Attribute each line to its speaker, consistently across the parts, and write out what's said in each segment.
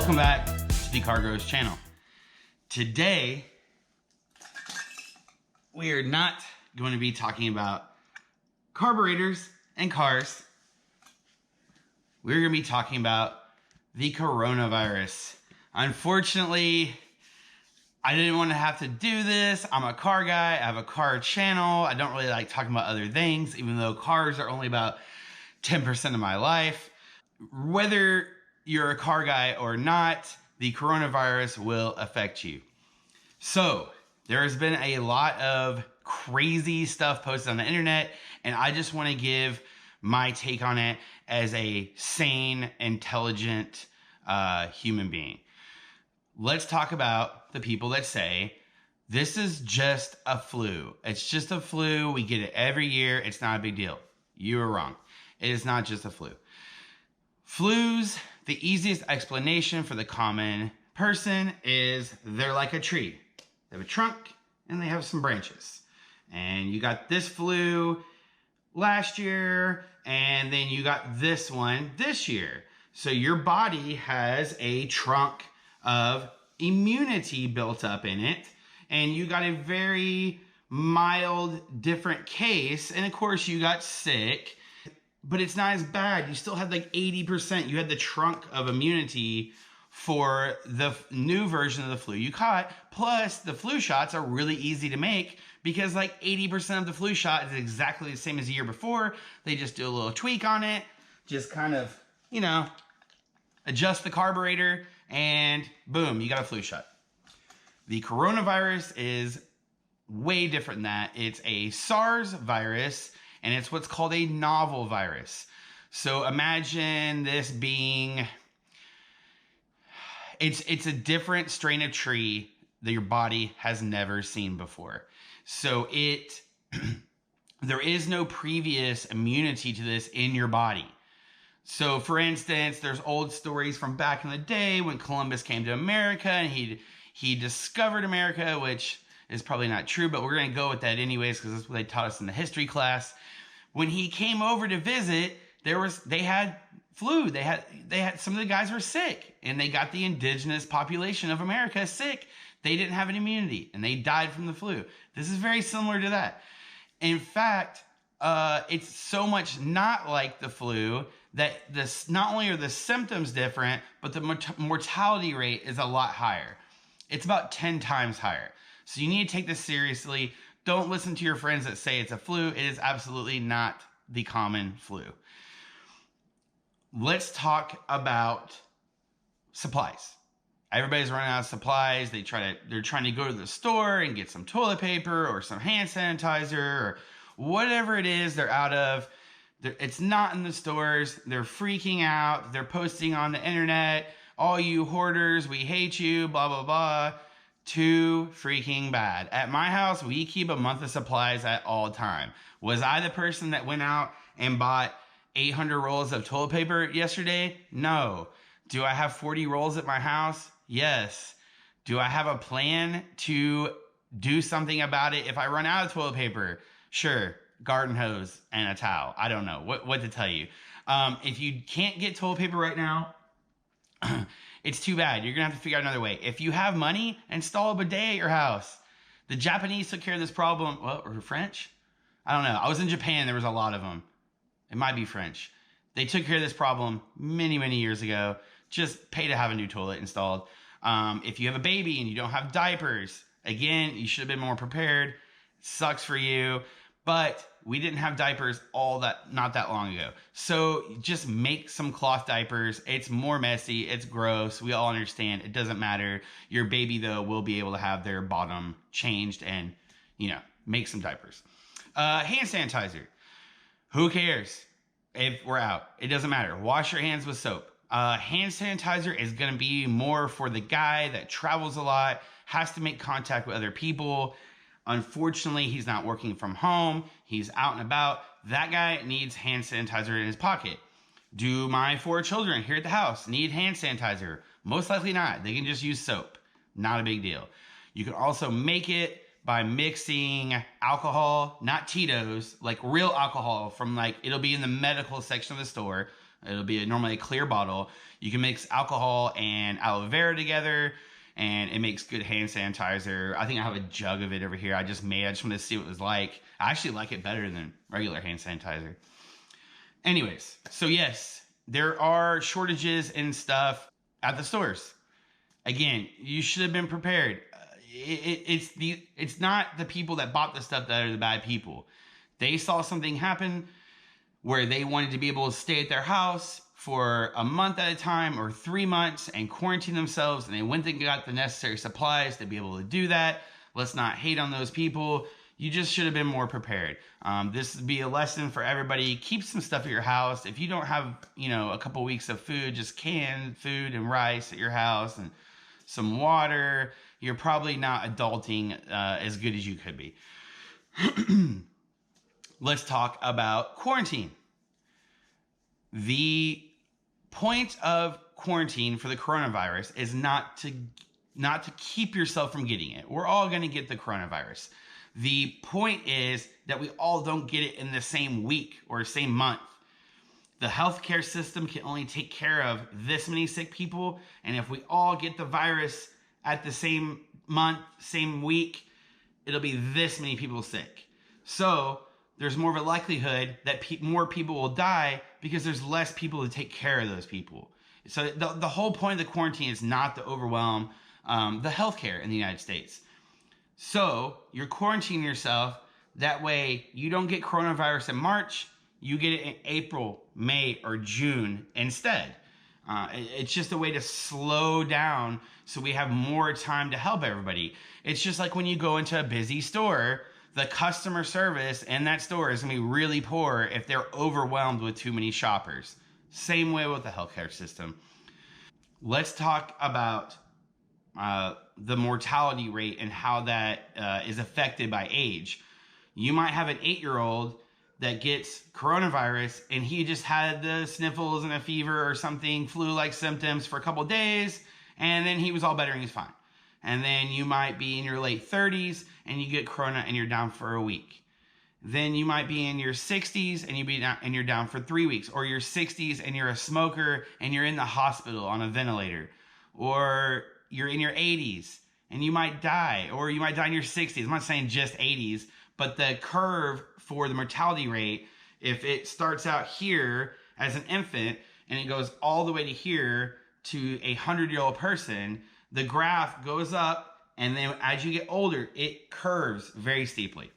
Speaker 1: Welcome back to the Car Gurus channel. Today, we are not going to be talking about carburetors and cars. We're going to be talking about the coronavirus. Unfortunately, I didn't want to have to do this. I'm a car guy. I have a car channel. I don't really like talking about other things, even though cars are only about 10% of my life. Whether you're a car guy or not, the coronavirus will affect you. So there has been a lot of crazy stuff posted on the internet, and I just want to give my take on it as a sane, intelligent human being. Let's talk about the people that say, this is just a flu. It's just a flu. We get it every year. It's not a big deal. You are wrong. It is not just a flu. Flus, the easiest explanation for the common person is they're like a tree. They have a trunk and they have some branches. And you got this flu last year, and then you got this one this year. So your body has a trunk of immunity built up in it, and you got a very mild, different case. And of course you got sick, but it's not as bad. You still had like 80%. You had the trunk of immunity for the new version of the flu you caught. Plus, the flu shots are really easy to make because like 80% of the flu shot is exactly the same as the year before. They just do a little tweak on it, just kind of, you know, adjust the carburetor, and boom, you got a flu shot. The coronavirus is way different than that. It's a SARS virus, and it's what's called a novel virus. So imagine this being, it's a different strain of tree that your body has never seen before. So there is no previous immunity to this in your body. So for instance, there's old stories from back in the day when Columbus came to America and he discovered America, which is probably not true, but we're going to go with that anyways because that's what they taught us in the history class. When he came over to visit, they had flu. They had some of the guys were sick, and they got the indigenous population of America sick. They didn't have an immunity, and they died from the flu. This is very similar to that. In fact, it's so much not like the flu that not only are the symptoms different, but the mortality rate is a lot higher. It's about 10 times higher. So you need to take this seriously. Don't listen to your friends that say it's a flu. It is absolutely not the common flu. Let's talk about supplies. Everybody's running out of supplies. They're trying to go to the store and get some toilet paper or some hand sanitizer or whatever it is they're out of. It's not in the stores. They're freaking out. They're posting on the internet, all you hoarders, we hate you, blah, blah, blah. Too freaking bad. At my house, we keep a month of supplies at all time. Was I the person that went out and bought 800 rolls of toilet paper yesterday? No. Do I have 40 rolls at my house? Yes. Do I have a plan to do something about it if I run out of toilet paper? Sure. Garden hose and a towel. I don't know what to tell you. If you can't get toilet paper right now, it's too bad. You're going to have to figure out another way. If you have money, install a bidet at your house. The Japanese took care of this problem. Well, or French? I don't know. I was in Japan. There was a lot of them. It might be French. They took care of this problem many, many years ago. Just pay to have a new toilet installed. If you have a baby and you don't have diapers, again, you should have been more prepared. It sucks for you. But we didn't have diapers not that long ago. So just make some cloth diapers. It's more messy. It's gross. We all understand. It doesn't matter. Your baby, though, will be able to have their bottom changed and, make some diapers. Hand sanitizer. Who cares if we're out? It doesn't matter. Wash your hands with soap. Hand sanitizer is going to be more for the guy that travels a lot, has to make contact with other people. Unfortunately, he's not working from home. He's out and about. That guy needs hand sanitizer in his pocket. Do my 4 children here at the house need hand sanitizer? Most likely not. They can just use soap. Not a big deal. You can also make it by mixing alcohol, not Tito's, like real alcohol from like, it'll be in the medical section of the store. It'll be normally a clear bottle. You can mix alcohol and aloe vera together, and it makes good hand sanitizer. I think I have a jug of it over here. I just wanted to see what it was like. I actually like it better than regular hand sanitizer. Anyways, so yes, there are shortages and stuff at the stores. Again, you should have been prepared. It's not the people that bought the stuff that are the bad people. They saw something happen where they wanted to be able to stay at their house for a month at a time or 3 months and quarantine themselves, and they went and got the necessary supplies to be able to do that. Let's not hate on those people. You just should have been more prepared. This would be a lesson for everybody. Keep some stuff at your house. If you don't have, a couple weeks of food, just canned food and rice at your house and some water. You're probably not adulting as good as you could be. Let's talk about quarantine. The point of quarantine for the coronavirus is not to keep yourself from getting it. We're all going to get the coronavirus. The point is that we all don't get it in the same week or same month. The healthcare system can only take care of this many sick people, and if we all get the virus at the same month, same week, it'll be this many people sick. So there's more of a likelihood that more people will die because there's less people to take care of those people. So the whole point of the quarantine is not to overwhelm the healthcare in the United States. So you're quarantining yourself. That way you don't get coronavirus in March. You get it in April, May, or June instead. It's just a way to slow down so we have more time to help everybody. It's just like when you go into a busy store, the customer service in that store is going to be really poor if they're overwhelmed with too many shoppers. Same way with the healthcare system. Let's talk about the mortality rate and how that is affected by age. You might have an 8-year-old that gets coronavirus and he just had the sniffles and a fever or something, flu-like symptoms for a couple of days, and then he was all better and he's fine. And then you might be in your late 30s and you get corona and you're down for a week. Then you might be in your 60s and you're down for 3 weeks, or your 60s and you're a smoker and you're in the hospital on a ventilator, or you're in your 80s and you might die, or you might die in your 60s. I'm not saying just 80s, but the curve for the mortality rate, if it starts out here as an infant and it goes all the way to here to a 100-year-old person, the graph goes up, and then as you get older, it curves very steeply.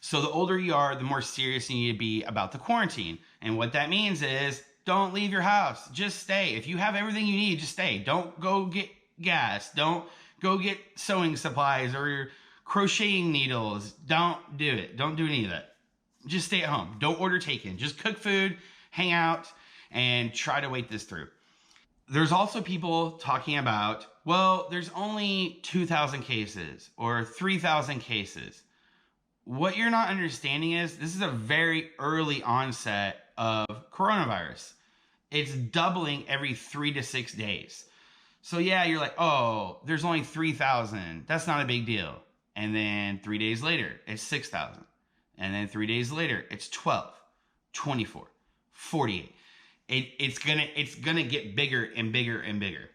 Speaker 1: So the older you are, the more serious you need to be about the quarantine. And what that means is don't leave your house. Just stay. If you have everything you need, just stay. Don't go get gas. Don't go get sewing supplies or crocheting needles. Don't do it. Don't do any of that. Just stay at home. Don't order takeout. Just cook food, hang out, and try to wait this through. There's also people talking about, well, there's only 2,000 cases or 3,000 cases. What you're not understanding is this is a very early onset of coronavirus. It's doubling every 3 to 6 days. So yeah, you're like, oh, there's only 3,000. That's not a big deal. And then 3 days later, it's 6,000. And then 3 days later, it's 12, 24, 48. It's gonna get bigger and bigger and bigger.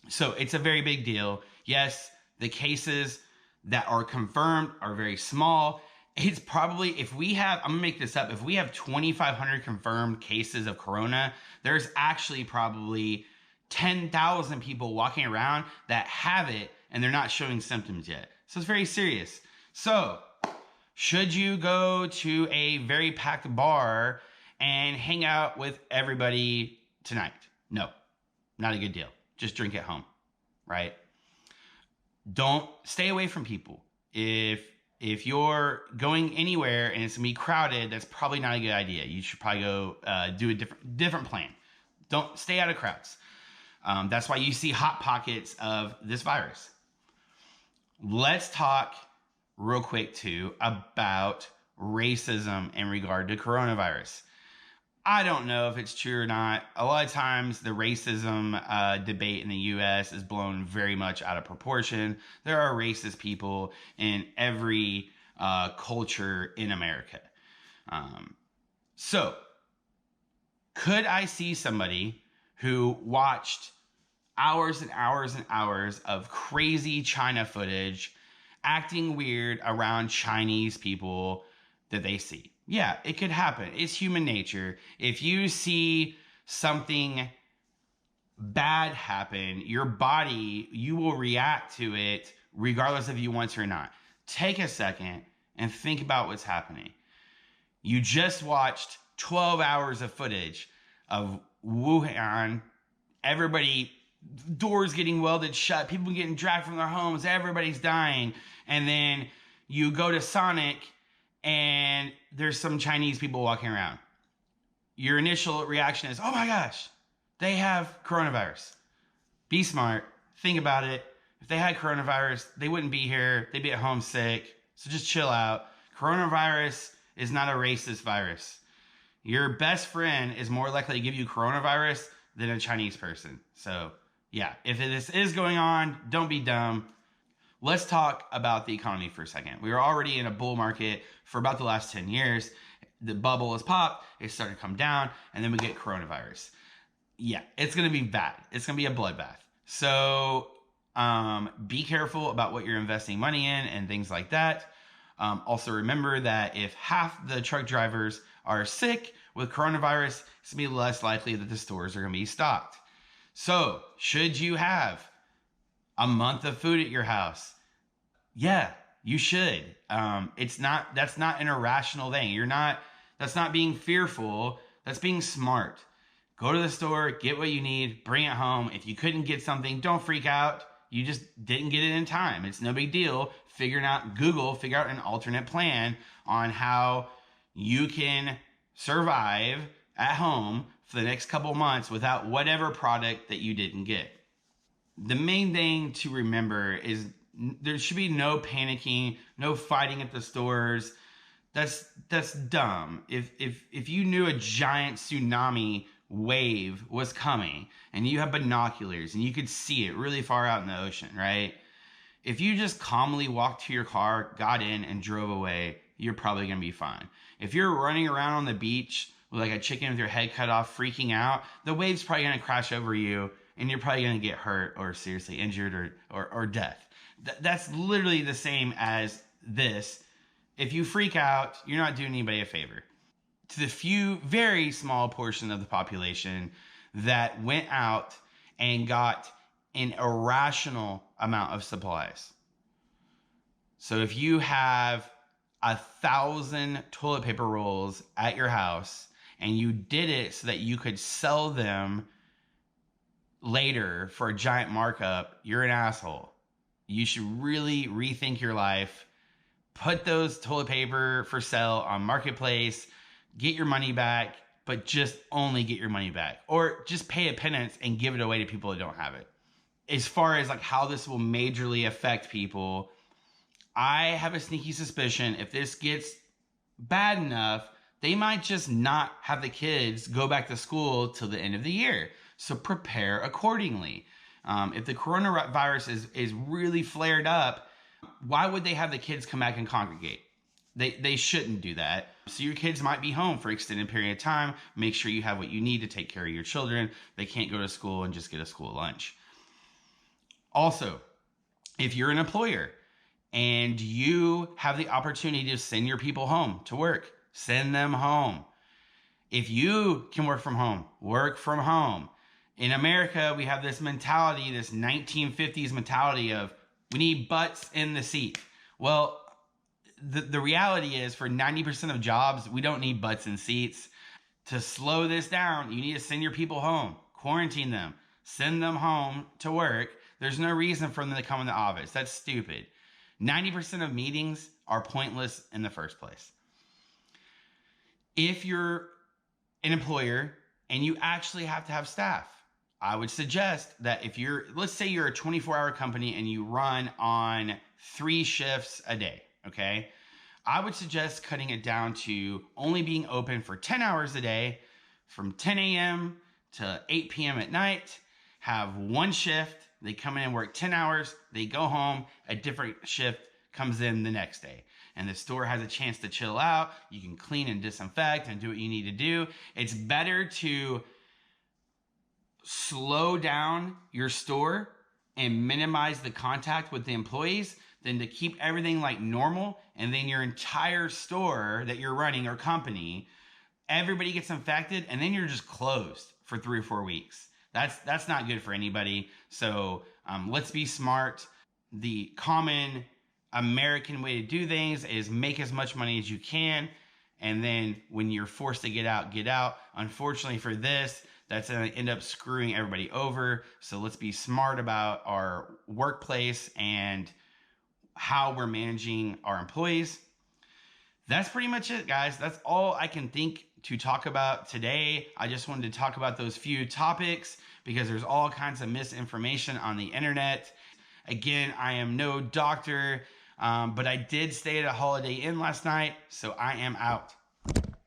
Speaker 1: So it's a very big deal. Yes, the cases that are confirmed are very small. It's probably, I'm gonna make this up, if we have 2,500 confirmed cases of corona, there's actually probably 10,000 people walking around that have it and they're not showing symptoms yet. So it's very serious. So should you go to a very packed bar and hang out with everybody tonight? No, not a good deal. Just drink at home, right? Don't stay away from people. If you're going anywhere and it's gonna be crowded, that's probably not a good idea. You should probably go do a different plan. Don't stay out of crowds. That's why you see hot pockets of this virus. Let's talk real quick too about racism in regard to coronavirus. I don't know if it's true or not. A lot of times, the racism debate in the U.S. is blown very much out of proportion. There are racist people in every culture in America. Um, so, could I see somebody who watched hours and hours and hours of crazy China footage acting weird around Chinese people that they see? Yeah, it could happen. It's human nature. If you see something bad happen, your body, you will react to it regardless if you want to or not. Take a second and think about what's happening. You just watched 12 hours of footage of Wuhan, everybody, doors getting welded shut, people getting dragged from their homes, everybody's dying. And then you go to Sonic and there's some Chinese people walking around. Your initial reaction is, oh my gosh, they have coronavirus. Be smart. Think about it. If they had coronavirus, they wouldn't be here. They'd be at home sick. So just chill out. Coronavirus is not a racist virus. Your best friend is more likely to give you coronavirus than a Chinese person. So yeah, if this is going on, don't be dumb. Let's talk about the economy for a second. We were already in a bull market for about the last 10 years. The bubble has popped, it's starting to come down, and then we get coronavirus. Yeah, it's going to be bad. It's going to be a bloodbath. So be careful about what you're investing money in and things like that. Also remember that if half the truck drivers are sick with coronavirus, it's going to be less likely that the stores are going to be stocked. So should you have a month of food at your house? Yeah, you should. That's not an irrational thing. That's not being fearful. That's being smart. Go to the store, get what you need, bring it home. If you couldn't get something, don't freak out. You just didn't get it in time. It's no big deal. Figure out an alternate plan on how you can survive at home for the next couple months without whatever product that you didn't get. The main thing to remember is there should be no panicking, no fighting at the stores. That's dumb. If you knew a giant tsunami wave was coming and you have binoculars and you could see it really far out in the ocean, right? If you just calmly walked to your car, got in, and drove away, you're probably going to be fine. If you're running around on the beach with like a chicken with your head cut off, freaking out, the wave's probably going to crash over you and you're probably going to get hurt or seriously injured or death. That's literally the same as this. If you freak out, you're not doing anybody a favor. To the few, very small portion of the population that went out and got an irrational amount of supplies. So if you have 1,000 toilet paper rolls at your house and you did it so that you could sell them later for a giant markup, you're an asshole. You should really rethink your life. Put those toilet paper for sale on Marketplace, get your money back, but just only get your money back. Or just pay a penance and give it away to people that don't have it. As far as like how this will majorly affect people, I have a sneaky suspicion if this gets bad enough, they might just not have the kids go back to school till the end of the year. So prepare accordingly. If the coronavirus is really flared up, why would they have the kids come back and congregate? They shouldn't do that. So your kids might be home for an extended period of time. Make sure you have what you need to take care of your children. They can't go to school and just get a school lunch. Also, if you're an employer and you have the opportunity to send your people home to work, send them home. If you can work from home, work from home. In America, we have this mentality, this 1950s mentality of we need butts in the seat. Well, the reality is for 90% of jobs, we don't need butts in seats. To slow this down, you need to send your people home, quarantine them, send them home to work. There's no reason for them to come in the office. That's stupid. 90% of meetings are pointless in the first place. If you're an employer and you actually have to have staff, I would suggest that if let's say you're a 24-hour company and you run on 3 shifts a day, okay? I would suggest cutting it down to only being open for 10 hours a day, from 10 a.m. to 8 p.m. at night, have one shift. They come in and work 10 hours. They go home. A different shift comes in the next day. And the store has a chance to chill out. You can clean and disinfect and do what you need to do. It's better to slow down your store and minimize the contact with the employees than to keep everything like normal, and then your entire store that you're running or company, everybody gets infected, and then you're just closed for 3 or 4 weeks. That's not good for anybody. So let's be smart. The common American way to do things is make as much money as you can, and then when you're forced to get out, get out. Unfortunately for this, that's going to end up screwing everybody over. So let's be smart about our workplace and how we're managing our employees. That's pretty much it, guys. That's all I can think to talk about today. I just wanted to talk about those few topics because there's all kinds of misinformation on the internet. Again, I am no doctor, but I did stay at a Holiday Inn last night, so I am out.